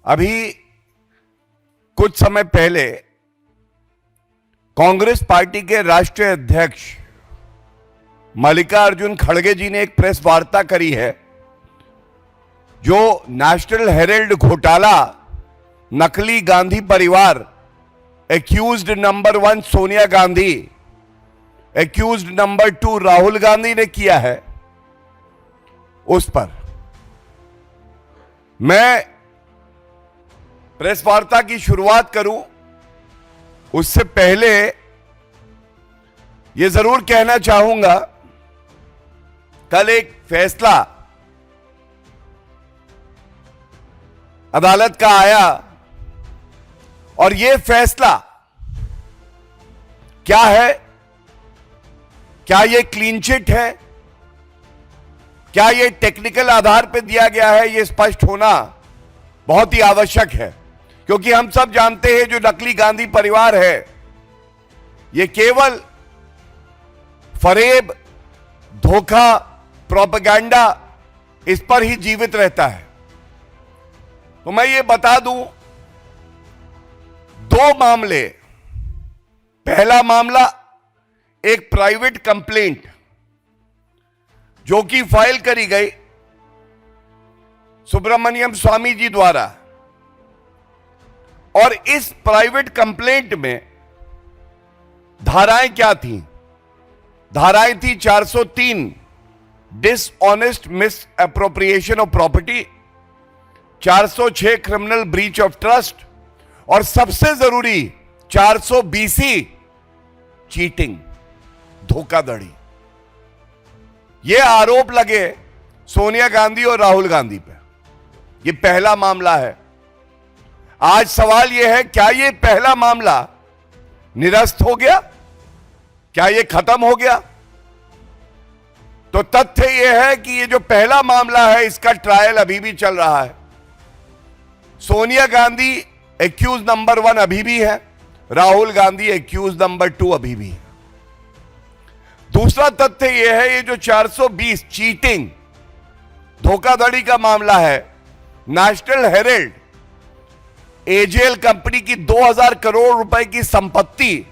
अभी कुछ समय पहले कांग्रेस पार्टी के राष्ट्रीय अध्यक्ष मल्लिकार्जुन खड़गे जी ने एक प्रेस वार्ता करी है जो नेशनल हेराल्ड घोटाला, नकली गांधी परिवार, accused number 1 Sonia Gandhi, accused number 2 Rahul Gandhi ने किया है, उस पर मैं प्रेस वार्ता की शुरुआत करूं उससे पहले यह जरूर कहना चाहूंगा, कल एक फैसला अदालत का आया और यह फैसला क्या है? क्या यह क्लीन चिट है? क्या यह टेक्निकल आधार पर दिया गया है? यह स्पष्ट होना बहुत ही आवश्यक है, क्योंकि हम सब जानते हैं जो नकली गांधी परिवार है यह केवल फरेब, धोखा, प्रोपेगेंडा, इस पर ही जीवित रहता है। तो मैं ये बता दूं, दो मामले। पहला मामला एक प्राइवेट कंप्लेंट जो कि फाइल करी गई सुब्रमण्यम स्वामी जी द्वारा, और इस प्राइवेट कंप्लेंट में धाराएं क्या थी? धाराएं थी 403 dishonest miss appropriation of property, 406 criminal breach of trust, और सबसे जरूरी 420 चीटिंग, धोखाधड़ी। ये आरोप लगे सोनिया गांधी और राहुल गांधी पे। ये पहला मामला है। आज सवाल यह है, क्या यह पहला मामला निरस्त हो गया? क्या यह खत्म हो गया? तो तथ्य यह है कि यह जो पहला मामला है इसका ट्रायल अभी भी चल रहा है। सोनिया गांधी एक्यूज नंबर 1 अभी भी है, राहुल गांधी एक्यूज नंबर 2 अभी भी है। दूसरा तथ्य यह है, ये जो 420 चीटिंग, धोखाधड़ी का मामला है, नेशनल हेराल्ड एजेएल कंपनी की 2000 करोड़ रुपए की संपत्ति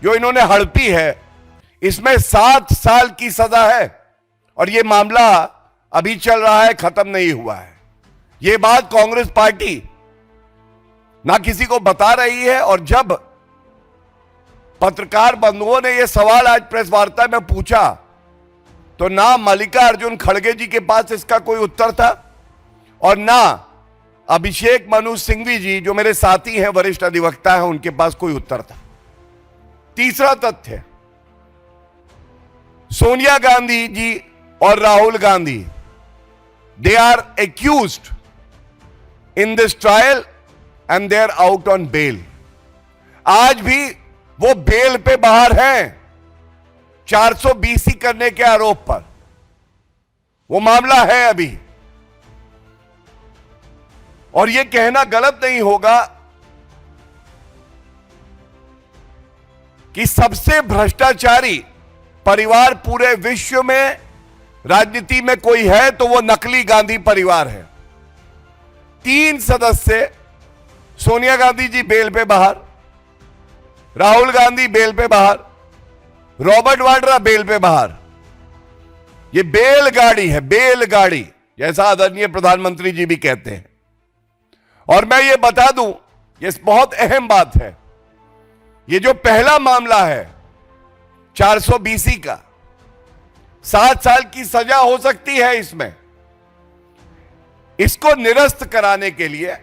जो इन्होंने हड़पी है, इसमें 7 साल की सजा है और यह मामला अभी चल रहा है, खत्म नहीं हुआ है। यह बात कांग्रेस पार्टी ना किसी को बता रही है, और जब पत्रकार बंधुओं ने यह सवाल आज प्रेस वार्ता में पूछा तो ना मल्लिकार्जुन खड़गे जी के पास इसका कोई उत्तर था और ना अभिषेक मनु सिंघवी जी जो मेरे साथी हैं, वरिष्ठ अधिवक्ता हैं, उनके पास कोई उत्तर था। तीसरा तथ्य, सोनिया गांधी जी और Rahul Gandhi, they are accused in this trial and they are out on bail. आज भी वो बेल पे बाहर हैं 420 करने के आरोप पर। वो मामला है अभी, और यह कहना गलत नहीं होगा कि सबसे भ्रष्टाचारी परिवार पूरे विश्व में राजनीति में कोई है तो वो नकली गांधी परिवार है। 3 सदस्य, सोनिया गांधी जी बेल पे बाहर, राहुल गांधी बेल पे बाहर, रॉबर्ट वाड्रा बेल पे बाहर। ये बेलगाड़ी है, बेलगाड़ी, जैसा आदरणीय प्रधानमंत्री जी भी कहते हैं। और मैं ये बता दूं, ये बहुत अहम बात है, ये जो पहला मामला है 420 का, 7 साल की सजा हो सकती है इसमें। इसको निरस्त कराने के लिए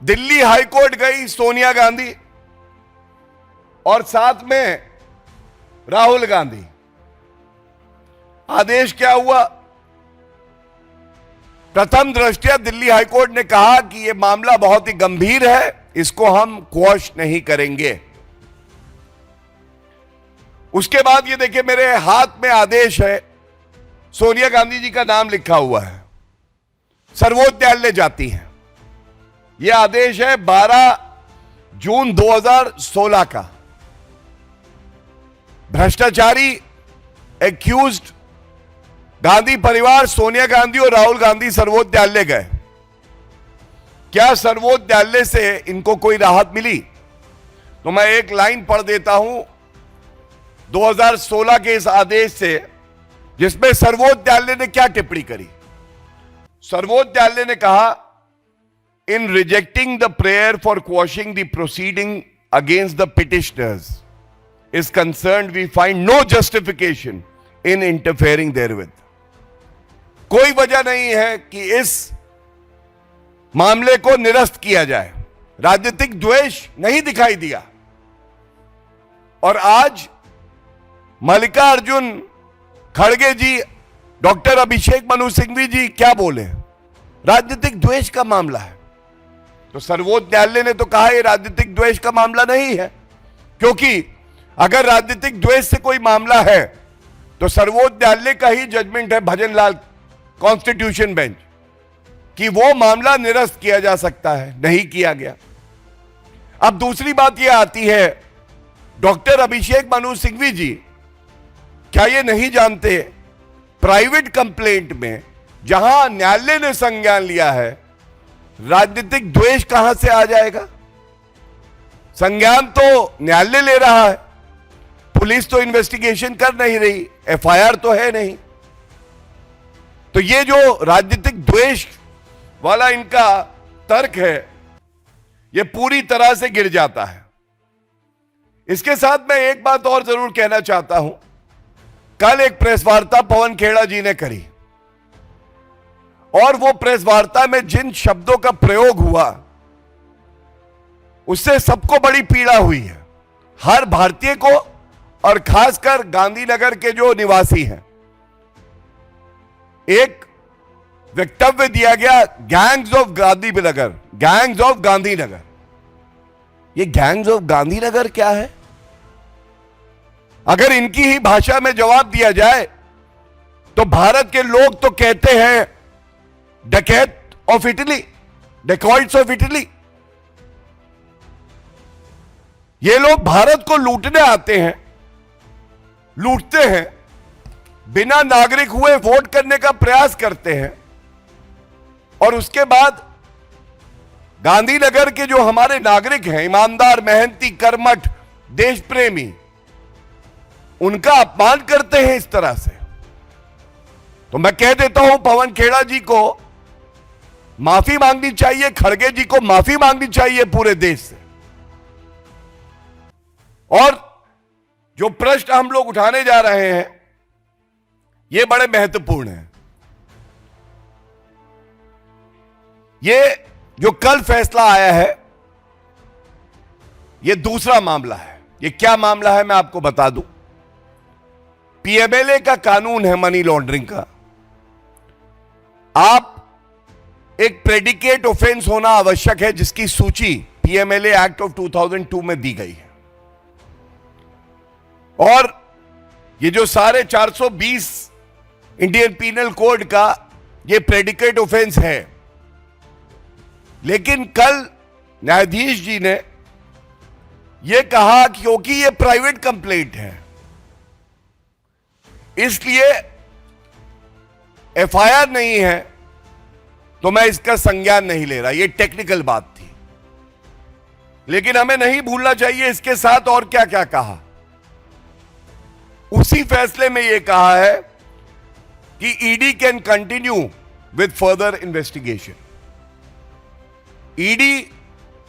दिल्ली हाईकोर्ट गई सोनिया गांधी और साथ में राहुल गांधी। आदेश क्या हुआ? प्रथम दृष्टया दिल्ली हाईकोर्ट ने कहा कि यह मामला बहुत ही गंभीर है, इसको हम क्वॉश नहीं करेंगे। उसके बाद ये देखिए, मेरे हाथ में आदेश है, सोनिया गांधी जी का नाम लिखा हुआ है, सर्वोच्च न्यायालय जाती है। यह आदेश है 12 जून 2016 का। भ्रष्टाचारी एक्यूज्ड गांधी परिवार सोनिया गांधी और राहुल गांधी सर्वोच्च न्यायालय गए क्या सर्वोच्च न्यायालय से इनको कोई राहत मिली? तो मैं एक लाइन पढ़ देता हूं 2016 के इस आदेश से, जिसमें सर्वोच्च न्यायालय ने क्या टिप्पणी करी। सर्वोच्च न्यायालय ने कहा, in rejecting the prayer for quashing the proceeding against the petitioners is concerned, we find no justification in interfering therewith. कोई वजह नहीं है कि इस मामले को निरस्त किया जाए। राजनीतिक द्वेष नहीं दिखाई दिया। और आज मल्लिकार्जुन खड़गे जी, डॉक्टर अभिषेक मनु सिंघवी जी क्या बोले? राजनीतिक द्वेष का मामला है। तो सर्वोच्च न्यायालय ने तो कहा यह राजनीतिक द्वेष का मामला नहीं है, क्योंकि अगर राजनीतिक द्वेष से कोई मामला है तो सर्वोच्च न्यायालय का ही जजमेंट है, भजनलाल कॉन्स्टिट्यूशन बेंच, कि वो मामला निरस्त किया जा सकता है, नहीं किया गया। अब दूसरी बात यह आती है, डॉक्टर अभिषेक मनु सिंघवी जी क्या ये नहीं जानते प्राइवेट कंप्लेंट में जहां न्यायालय ने संज्ञान लिया है, राजनीतिक द्वेष कहां से आ जाएगा? संज्ञान तो न्यायालय ले रहा है, पुलिस तो इन्वेस्टिगेशन कर नहीं रही, एफआईआर तो है नहीं। तो ये जो राजनीतिक द्वेष वाला इनका तर्क है, ये पूरी तरह से गिर जाता है। इसके साथ मैं एक बात और जरूर कहना चाहता हूं। कल एक प्रेस वार्ता पवन खेड़ा जी ने करी, और वो प्रेस वार्ता में जिन शब्दों का प्रयोग हुआ उससे सबको बड़ी पीड़ा हुई है, हर भारतीय को, और खासकर गांधीनगर के जो निवासी हैं। एक वक्तव्य दिया गया, gangs of Gandhinagar, gangs of Gandhinagar. ये गैंग्स ऑफ गांधीनगर क्या है? अगर इनकी ही भाषा में जवाब दिया जाए तो भारत के लोग तो कहते हैं डकैत of Italy, dacoits of Italy. ये लोग भारत को लूटने आते हैं, लूटते हैं, बिना नागरिक हुए वोट करने का प्रयास करते हैं, और उसके बाद गांधीनगर के जो हमारे नागरिक हैं, ईमानदार, मेहनती, कर्मठ, देश प्रेमी, उनका अपमान करते हैं इस तरह से। तो मैं कह देता हूं, पवन खेड़ा जी को माफी मांगनी चाहिए, खड़गे जी को माफी मांगनी चाहिए पूरे देश से। और जो प्रश्न हम लोग उठाने जा रहे हैं ये बड़े महत्वपूर्ण हैं। ये जो कल फैसला आया है, ये दूसरा मामला है। ये क्या मामला है मैं आपको बता दूं। पीएमएलए का कानून है मनी लॉन्ड्रिंग का। आप एक प्रेडिकेट ऑफेंस होना आवश्यक है, जिसकी सूची पीएमएलए एक्ट ऑफ 2002 में दी गई है। और ये जो सारे 420 इंडियन पीनल कोड का ये प्रेडिकेट ऑफेंस है, लेकिन कल न्यायाधीश जी ने ये कहा क्योंकि ये प्राइवेट कंप्लेंट है, इसलिए एफआईआर नहीं है, तो मैं इसका संज्ञान नहीं ले रहा। ये टेक्निकल बात थी, लेकिन हमें नहीं भूलना चाहिए इसके साथ और क्या क्या कहा। उसी फैसले में यह कहा है कि ED can continue with further investigation. ED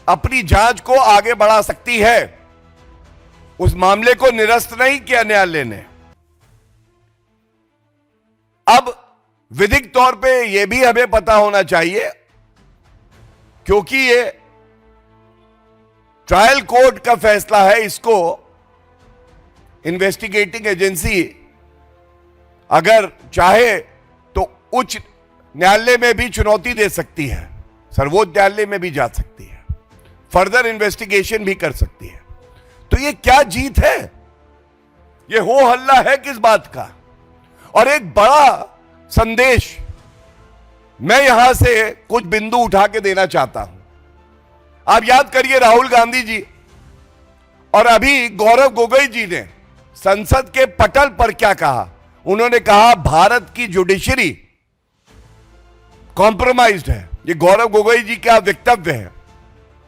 अपनी जांच को आगे बढ़ा सकती है, उस मामले को निरस्त नहीं किया न्यायालय ने। अब विधिक तौर पे यह भी हमें पता होना चाहिए, क्योंकि ये ट्रायल कोर्ट का फैसला है, इसको इन्वेस्टिगेटिंग एजेंसी अगर चाहे तो उच्च न्यायालय में भी चुनौती दे सकती है, सर्वोच्च न्यायालय में भी जा सकती है, फर्दर इन्वेस्टिगेशन भी कर सकती है। तो ये क्या जीत है? ये हो हल्ला है किस बात का? और एक बड़ा संदेश मैं यहां से कुछ बिंदु उठा के देना चाहता हूं। आप याद करिए, राहुल गांधी जी और अभी गौरव गोगोई जी ने संसद के पटल पर क्या कहा। उन्होंने कहा भारत की जुडिशरी कॉम्प्रोमाइज्ड है, ये गौरव गोगोई जी का वक्तव्य है।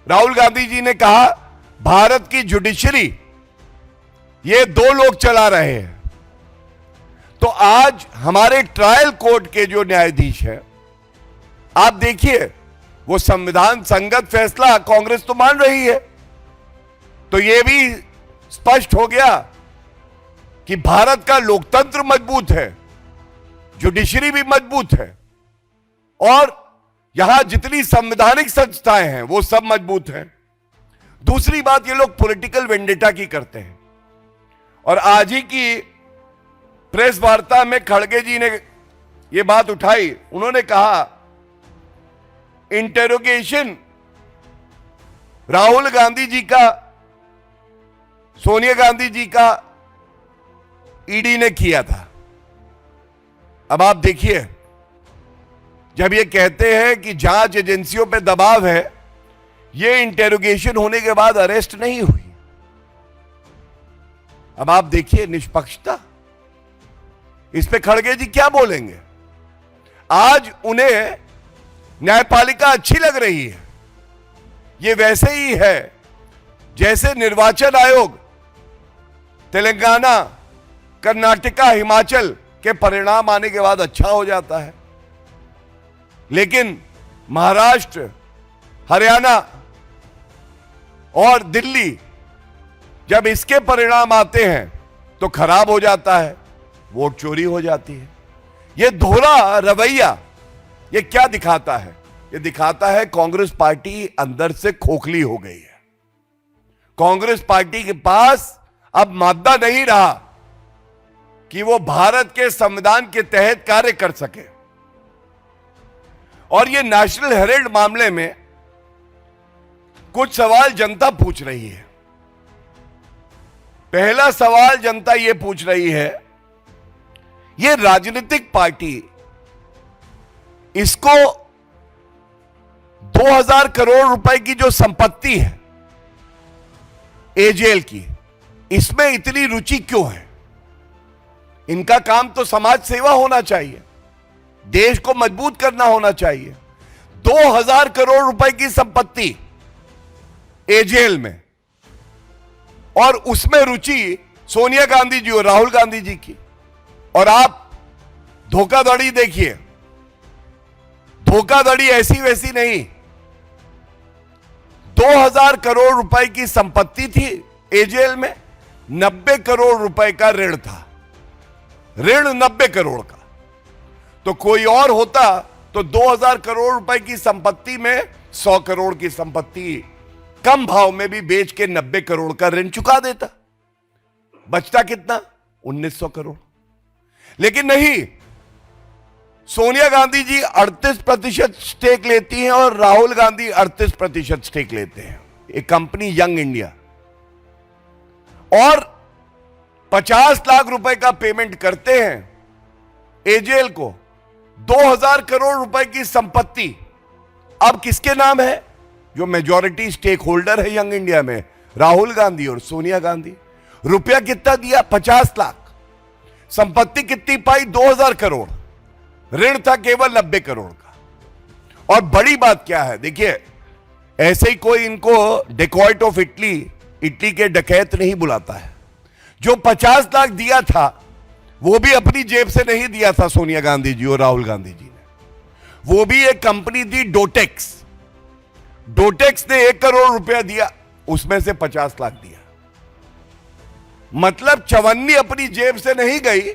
राहुल गांधी जी ने कहा भारत की जुडिशरी ये दो लोग चला रहे हैं। तो आज हमारे ट्रायल कोर्ट के जो न्यायाधीश हैं, आप देखिए, वो संविधान संगत फैसला कांग्रेस तो मान रही है, तो यह भी स्पष्ट हो गया कि भारत का लोकतंत्र मजबूत है, जुडिशरी भी मजबूत है, और यहां जितनी संवैधानिक संस्थाएं हैं वो सब मजबूत हैं। दूसरी बात, ये लोग पॉलिटिकल वेंडेटा की करते हैं, और आज ही की प्रेस वार्ता में खड़गे जी ने यह बात उठाई। उन्होंने कहा इंटेरोगेशन राहुल गांधी जी का, सोनिया गांधी जी का ईडी ने किया था। अब आप देखिए, जब ये कहते हैं कि जांच एजेंसियों पे दबाव है, ये इंटेरोगेशन होने के बाद अरेस्ट नहीं हुई। अब आप देखिए निष्पक्षता, इस पे खड़गे जी क्या बोलेंगे? आज उन्हें न्यायपालिका अच्छी लग रही है। ये वैसे ही है जैसे निर्वाचन आयोग तेलंगाना, कर्नाटका, हिमाचल के परिणाम आने के बाद अच्छा हो जाता है, लेकिन महाराष्ट्र, हरियाणा और दिल्ली जब इसके परिणाम आते हैं तो खराब हो जाता है, वोट चोरी हो जाती है। यह दोहरा रवैया ये क्या दिखाता है? ये दिखाता है कांग्रेस पार्टी अंदर से खोखली हो गई है। कांग्रेस पार्टी के पास अब मादा नहीं रहा कि वो भारत के संविधान के तहत कार्य कर सके। और ये नेशनल हेराल्ड मामले में कुछ सवाल जनता पूछ रही है। पहला सवाल जनता ये पूछ रही है, ये राजनीतिक पार्टी, इसको 2000 करोड़ रुपए की जो संपत्ति है एजेएल की, इसमें इतनी रुचि क्यों है? इनका काम तो समाज सेवा होना चाहिए, देश को मजबूत करना होना चाहिए। 2000 करोड़ रुपए की संपत्ति एजेएल में, और उसमें रुचि सोनिया गांधी जी और राहुल गांधी जी की। और आप धोखाधड़ी देखिए, धोखाधड़ी ऐसी वैसी नहीं। 2000 करोड़ रुपए की संपत्ति थी एजेएल में, 90 करोड़ रुपए का ऋण था, ऋण 90 करोड़ का। तो कोई और होता तो 2000 करोड़ रुपए की संपत्ति में 100 करोड़ की संपत्ति कम भाव में भी बेच के 90 करोड़ का ऋण चुका देता, बचता कितना? 1900 करोड़। लेकिन नहीं, सोनिया गांधी जी 38% स्टेक लेती हैं और राहुल गांधी 38% स्टेक लेते हैं, एक कंपनी यंग इंडिया, और 50 लाख रुपए का पेमेंट करते हैं एजेएल को। 2000 करोड़ रुपए की संपत्ति अब किसके नाम है? जो मेजॉरिटी स्टेक होल्डर है यंग इंडिया में, राहुल गांधी और सोनिया गांधी। रुपया कितना दिया? 50 लाख। संपत्ति कितनी पाई? 2000 करोड़। ऋण था केवल 90 करोड़ का। और बड़ी बात क्या है, देखिए, ऐसे ही कोई इनको डेकॉइट ऑफ इटली के डकैत नहीं बुलाता है। जो 50 लाख दिया था वो भी अपनी जेब से नहीं दिया था सोनिया गांधी जी और राहुल गांधी जी ने, वो भी एक कंपनी थी डोटेक्स। डोटेक्स ने 1 करोड़ रुपया दिया, उसमें से 50 लाख दिया। मतलब चवन्नी अपनी जेब से नहीं गई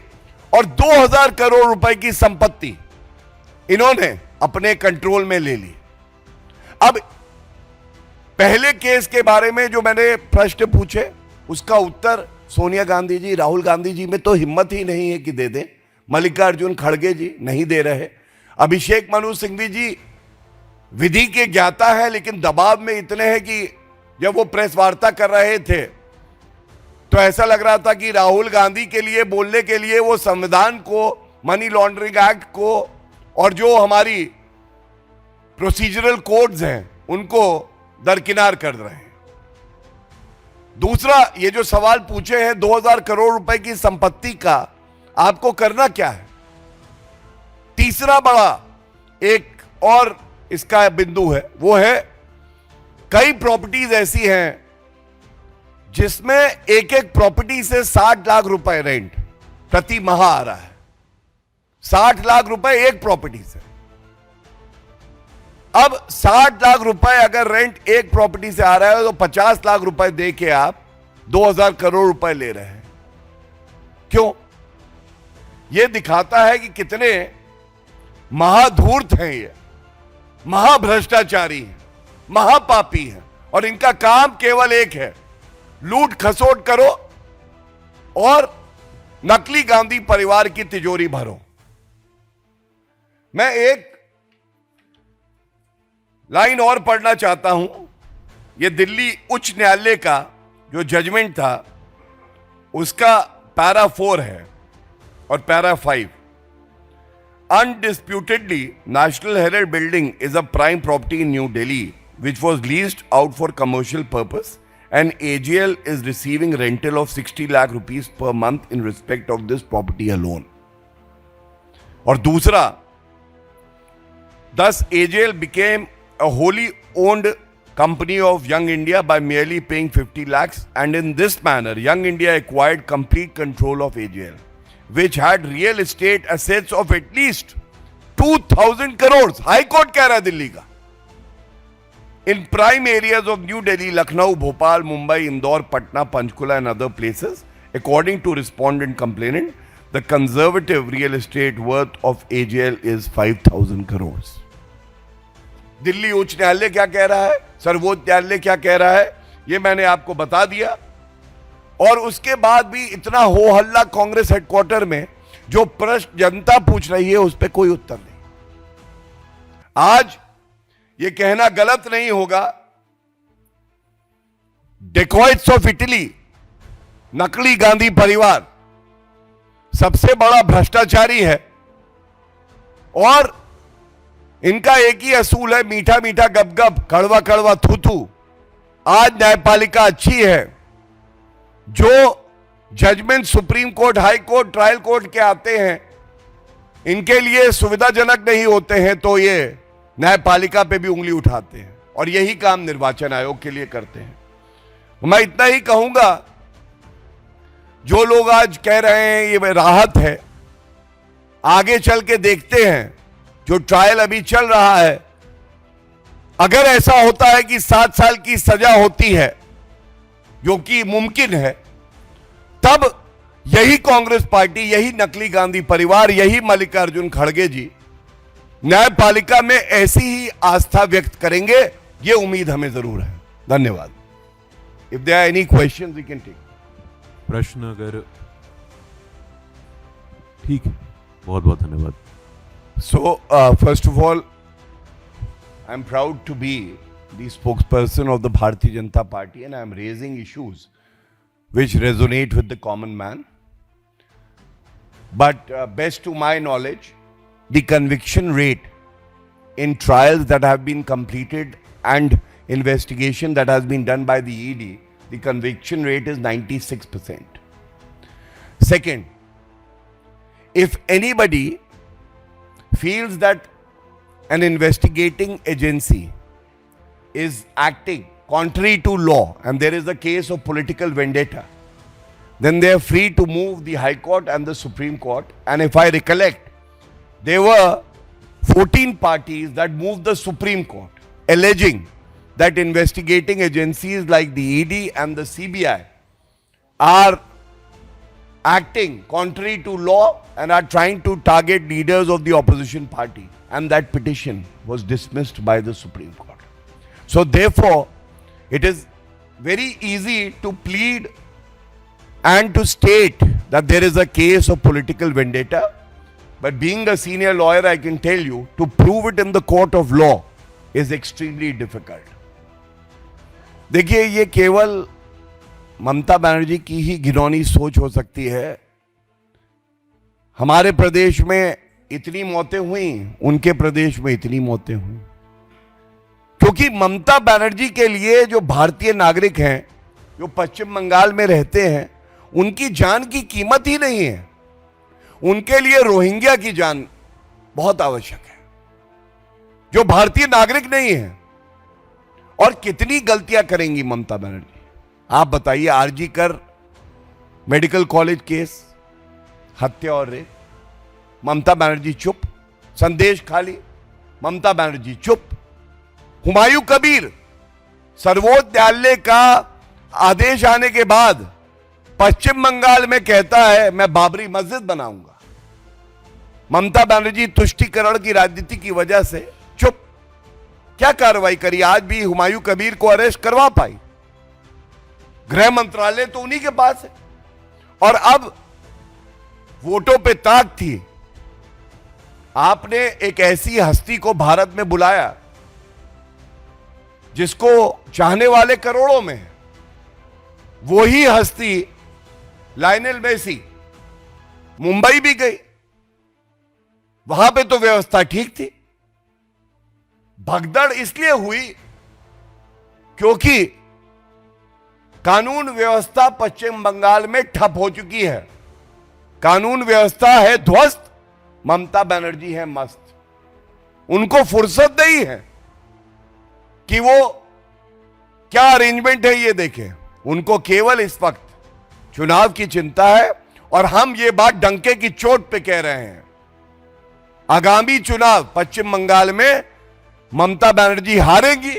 और 2000 करोड़ रुपए की संपत्ति इन्होंने अपने कंट्रोल में ले ली। अब पहले केस के बारे में जो मैंने प्रश्न पूछे, उसका उत्तर सोनिया गांधी जी, राहुल गांधी जी में तो हिम्मत ही नहीं है कि दे दें। मल्लिकार्जुन खड़गे जी नहीं दे रहे। अभिषेक मनु सिंघवी जी विधि के ज्ञाता है, लेकिन दबाव में इतने हैं कि जब वो प्रेस वार्ता कर रहे थे तो ऐसा लग रहा था कि राहुल गांधी के लिए बोलने के लिए वो संविधान को, मनी लॉन्ड्रिंग एक्ट को और जो हमारी प्रोसीजरल कोड्स हैं उनको दरकिनार कर रहे हैं। दूसरा, ये जो सवाल पूछे हैं 2000 करोड़ रुपए की संपत्ति का, आपको करना क्या है? तीसरा बड़ा एक और इसका बिंदु है वो है कई प्रॉपर्टीज ऐसी हैं जिसमें एक एक प्रॉपर्टी से 60 लाख रुपए रेंट प्रति माह आ रहा है। 60 लाख रुपए एक प्रॉपर्टी से। अब 60 लाख रुपए अगर रेंट एक प्रॉपर्टी से आ रहा है तो 50 लाख रुपए दे के आप 2000 करोड़ रुपए ले रहे हैं। क्यों? यह दिखाता है कि कितने महाधूर्त हैं, ये महाभ्रष्टाचारी हैं, महापापी हैं, और इनका काम केवल एक है, लूट खसोट करो और नकली गांधी परिवार की तिजोरी भरो। मैं एक लाइन और पढ़ना चाहता हूं। यह दिल्ली उच्च न्यायालय का जो जजमेंट था उसका पैरा 4 है और para 5। Undisputedly, National Herald Building is a prime property in New Delhi, which was leased out for commercial purpose, and AGL is receiving rental of 60 lakh rupees per month in respect of this property alone. और दूसरा, thus AGL became a wholly owned company of Young India by merely paying 50 lakhs, and in this manner, Young India acquired complete control of AGL, which had real estate assets of at least 2000 crores. High court कह रहा है दिल्ली का। In prime areas of New Delhi, Lucknow, Bhopal, Mumbai, Indore, Patna, Panchkula and other places, according to respondent complainant, the conservative real estate worth of AGL is 5000 crores. Delhi उच्च न्यायालय क्या कह रहा है, सर्वोच्च न्यायालय क्या कह रहा है, यह मैंने आपको बता दिया। और उसके बाद भी इतना हो हल्ला कांग्रेस हेडक्वार्टर में, जो प्रश्न जनता पूछ रही है उस पर कोई उत्तर नहीं। आज यह कहना गलत नहीं होगा, डेकॉइट्स ऑफ इटली, नकली गांधी परिवार सबसे बड़ा भ्रष्टाचारी है, और इनका एक ही असूल है, मीठा मीठा गपगप, कड़वा कड़वा थू थू। आज न्यायपालिका अच्छी है, जो judgement Supreme Court, High Court, trial court के आते हैं, इनके लिए सुविधाजनक नहीं होते हैं तो ये न्यायपालिका पे भी उंगली उठाते हैं, और यही काम निर्वाचन आयोग के लिए करते हैं। मैं इतना ही कहूंगा, जो लोग आज कह रहे हैं ये राहत है, आगे चल के देखते हैं, जो ट्रायल अभी चल रहा है, अगर ऐसा होता है कि 7 साल की सजा होती है, जो कि मुमकिन है, तब यही कांग्रेस पार्टी, यही नकली गांधी परिवार, यही मल्लिकार्जुन खड़गे जी न्यायपालिका में ऐसी ही आस्था व्यक्त करेंगे। ये उम्मीद हमें जरूर है। धन्यवाद। If there are any questions we can take. प्रश्न अगर ठीक है, बहुत बहुत धन्यवाद। So, first of all, I'm proud to be the spokesperson of the Bharatiya Janata Party, and I'm raising issues which resonate with the common man. But best to my knowledge, the conviction rate in trials that have been completed and investigation that has been done by the ED, the conviction rate is 96%. Second, if anybody feels that an investigating agency is acting contrary to law and there is a case of political vendetta, then they are free to move the High Court and the Supreme Court. And if I recollect, there were 14 parties that moved the Supreme Court, alleging that investigating agencies like the ED and the CBI are acting contrary to law and are trying to target leaders of the opposition party, and that petition was dismissed by the Supreme Court. So therefore, it is very easy to plead and to state that there is a case of political vendetta, but being a senior lawyer, I can tell you, to prove it in the court of law is extremely difficult. देखिए, ये केवल ममता बनर्जी की ही घिनौनी सोच हो सकती है। हमारे प्रदेश में इतनी मौतें हुई, उनके प्रदेश में इतनी मौतें हुई, क्योंकि ममता बनर्जी के लिए जो भारतीय नागरिक हैं, जो पश्चिम बंगाल में रहते हैं, उनकी जान की कीमत ही नहीं है। उनके लिए रोहिंग्या की जान बहुत आवश्यक है। जो भारतीय नागरिक नहीं है। और कितनी गलतियां करेंगी ममता बनर्जी, आप बताइए। आरजी कर मेडिकल कॉलेज केस, हत्या और रेप, ममता बनर्जी चुप। संदेश खाली, ममता बनर्जी चुप। हुमायूं कबीर, सर्वोच्च न्यायालय का आदेश आने के बाद पश्चिम बंगाल में कहता है मैं बाबरी मस्जिद बनाऊंगा। ममता बनर्जी तुष्टीकरण की राजनीति की वजह से चुप। क्या कार्रवाई करी? आज भी हुमायूं कबीर को अरेस्ट करवा पाई? गृह मंत्रालय तो उन्हीं के पास है। और अब वोटों पे ताक थी। आपने एक ऐसी हस्ती को भारत में बुलाया जिसको चाहने वाले करोड़ों में है। वही हस्ती लायनेल मेसी मुंबई भी गई, वहां पे तो व्यवस्था ठीक थी। भगदड़ इसलिए हुई क्योंकि कानून व्यवस्था पश्चिम बंगाल में ठप हो चुकी है। कानून व्यवस्था है ध्वस्त, ममता बनर्जी है मस्त। उनको फुर्सत नहीं है कि वो क्या अरेंजमेंट है ये देखें। उनको केवल इस वक्त चुनाव की चिंता है। और हम ये बात डंके की चोट पे कह रहे हैं, आगामी चुनाव पश्चिम बंगाल में ममता बनर्जी हारेगी,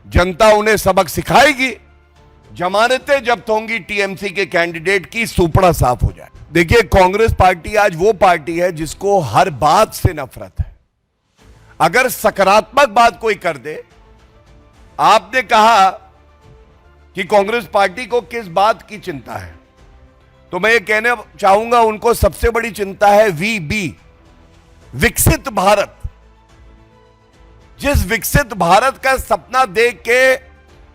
जनता उन्हें सबक सिखाएगी, जमानतें जब्त होंगी टीएमसी के कैंडिडेट की, सुपड़ा साफ हो जाए। देखिए, कांग्रेस पार्टी आज वो पार्टी है जिसको हर बात से नफरत है। अगर सकारात्मक बात कोई कर दे, आपने कहा कि कांग्रेस पार्टी को किस बात की चिंता है, तो मैं ये कहना चाहूंगा उनको सबसे बड़ी चिंता है वीबी, विकसित भारत। जिस विकसित भारत का सपना देख के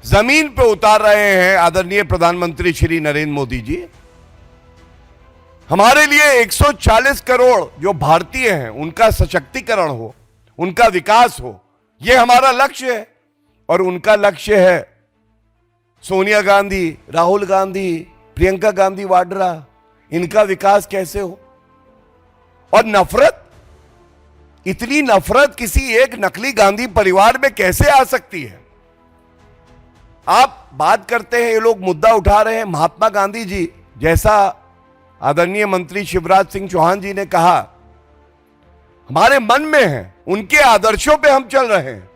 जमीन पे उतार रहे हैं आदरणीय प्रधानमंत्री श्री नरेंद्र मोदी जी, हमारे लिए 140 करोड़ जो भारतीय हैं उनका सशक्तिकरण हो, उनका विकास हो, यह हमारा लक्ष्य है। और उनका लक्ष्य है सोनिया गांधी, राहुल गांधी, प्रियंका गांधी वाड्रा, इनका विकास कैसे हो। और नफरत, इतनी नफरत किसी एक नकली गांधी परिवार में कैसे आ सकती है? आप बात करते हैं, ये लोग मुद्दा उठा रहे हैं महात्मा गांधी जी जैसा। आदरणीय मंत्री शिवराज सिंह चौहान जी ने कहा हमारे मन में है, उनके आदर्शों पे हम चल रहे हैं।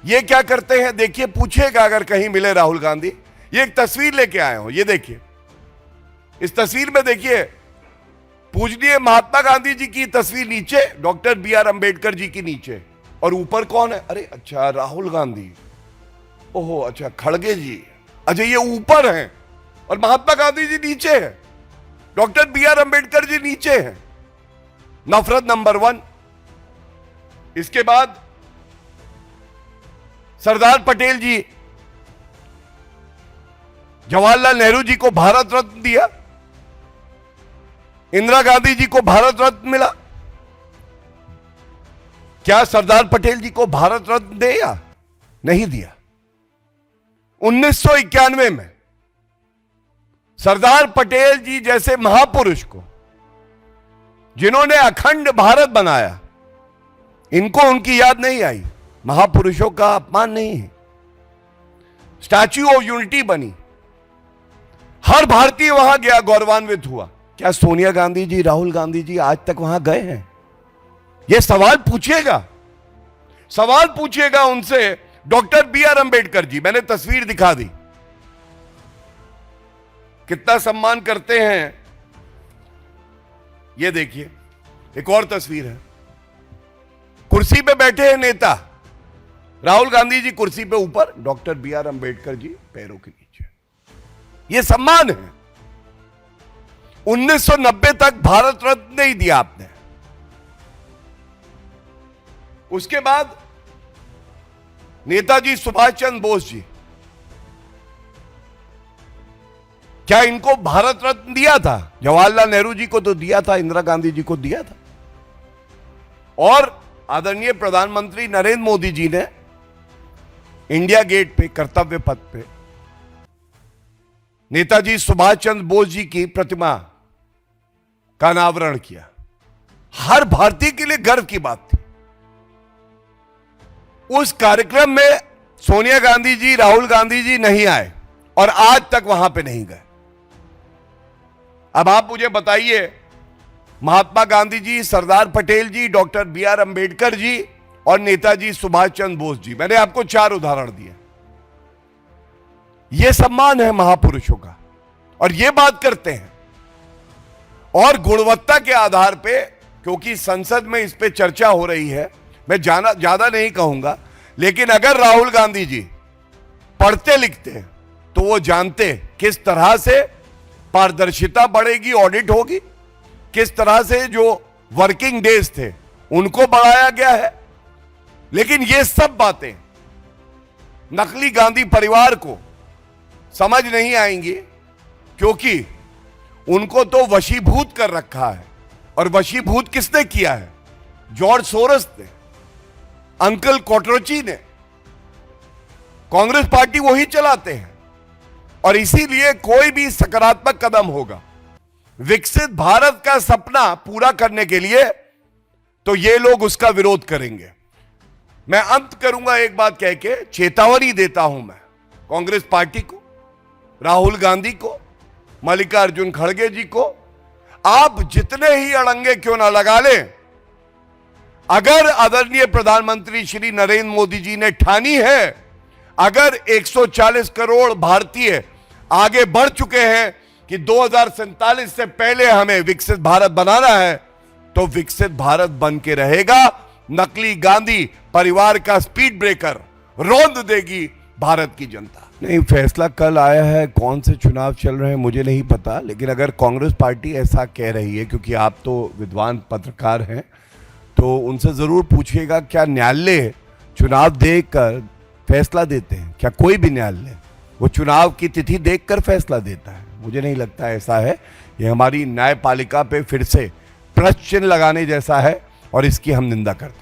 ये क्या करते हैं देखिए, पूछेगा अगर कहीं मिले राहुल गांधी। ये एक तस्वीर लेके आए हो, ये देखिए। इस तस्वीर में देखिए पूजनीय महात्मा गांधी जी की तस्वीर नीचे, डॉक्टर बी.आर. अंबेडकर जी की नीचे, और ऊपर कौन है? अरे अच्छा, राहुल गांधी। ओहो अच्छा, खड़गे जी। अच्छा, ये ऊपर हैं और महात्मा गांधी जी नीचे है, डॉक्टर बी.आर. अंबेडकर जी नीचे है। नफरत नंबर 1। इसके बाद सरदार पटेल जी, जवाहरलाल नेहरू जी को भारत रत्न दिया, इंदिरा गांधी जी को भारत रत्न मिला। क्या सरदार पटेल जी को भारत रत्न दिया? नहीं दिया। 1991 में सरदार पटेल जी जैसे महापुरुष को, जिन्होंने अखंड भारत बनाया, इनको उनकी याद नहीं आई। महापुरुषों का अपमान नहीं है। स्टैच्यू ऑफ यूनिटी बनी, हर भारतीय वहां गया, गौरवान्वित हुआ। क्या सोनिया गांधी जी, राहुल गांधी जी आज तक वहां गए हैं? यह सवाल पूछिएगा उनसे डॉक्टर बी.आर. अंबेडकर जी। मैंने तस्वीर दिखा दी, कितना सम्मान करते हैं। यह देखिए, एक और तस्वीर है। कुर्सी पे बैठे हैं नेता, राहुल गांधी जी कुर्सी पे ऊपर, डॉक्टर बी.आर. अंबेडकर जी पैरों के नीचे। यह सम्मान है। 1990 तक भारत रत्न नहीं दिया आपने। उसके बाद नेताजी सुभाष चंद्र बोस जी, क्या इनको भारत रत्न दिया था? जवाहरलाल नेहरू जी को तो दिया था, इंदिरा गांधी जी को दिया था। और आदरणीय प्रधानमंत्री नरेंद्र मोदी जी ने इंडिया गेट पे, कर्तव्य पथ पे, नेताजी सुभाष चंद्र बोस जी की प्रतिमा का अनावरण किया। हर भारतीय के लिए गर्व की बात थी। उस कार्यक्रम में सोनिया गांधी जी, राहुल गांधी जी नहीं आए और आज तक वहां पे नहीं गए। अब आप मुझे बताइए, महात्मा गांधी जी, सरदार पटेल जी, डॉक्टर बी.आर. अंबेडकर जी और नेताजी सुभाष चंद्र बोस जी, मैंने आपको 4 उदाहरण दिए। यह सम्मान है महापुरुषों का और यह बात करते हैं। और गुणवत्ता के आधार पे, क्योंकि संसद में इस पे चर्चा हो रही है, मैं ज्यादा नहीं कहूंगा, लेकिन अगर राहुल गांधी जी पढ़ते लिखते तो वो जानते किस तरह से पारदर्शिता बढ़ेगी, ऑडिट होगी, किस तरह से जो वर्किंग डेज थे उनको बढ़ाया गया है। लेकिन ये सब बातें नकली गांधी परिवार को समझ नहीं आएंगी, क्योंकि उनको तो वशीभूत कर रखा है। और वशीभूत किसने किया है? जॉर्ज सोरस ने, अंकल कोटरोची ने। कांग्रेस पार्टी वही चलाते हैं और इसीलिए कोई भी सकारात्मक कदम होगा विकसित भारत का सपना पूरा करने के लिए, तो ये लोग उसका विरोध करेंगे। मैं अंत करूंगा एक बात कह के, चेतावनी देता हूं मैं कांग्रेस पार्टी को, राहुल गांधी को, मल्लिकार्जुन खड़गे जी को, आप जितने ही अड़ंगे क्यों ना लगा लें, अगर आदरणीय प्रधानमंत्री श्री नरेंद्र मोदी जी ने ठानी है, अगर 140 करोड़ भारतीय आगे बढ़ चुके हैं कि 2047 से पहले हमें विकसित भारत बनाना है, तो विकसित भारत बन के रहेगा। नकली गांधी परिवार का स्पीड ब्रेकर रौंद देगी भारत की जनता। नहीं, फैसला कल आया है, कौन से चुनाव चल रहे हैं मुझे नहीं पता, लेकिन अगर कांग्रेस पार्टी ऐसा कह रही है, क्योंकि आप तो विद्वान पत्रकार हैं, तो उनसे जरूर पूछिएगा क्या न्यायालय चुनाव देखकर फैसला देते हैं? क्या कोई भी न्यायालय वो चुनाव की तिथि देखकर फैसला देता है? मुझे नहीं लगता ऐसा है। ये हमारी न्यायपालिका पे फिर से प्रश्न चिन्ह लगाने जैसा है और इसकी हम निंदा करते हैं।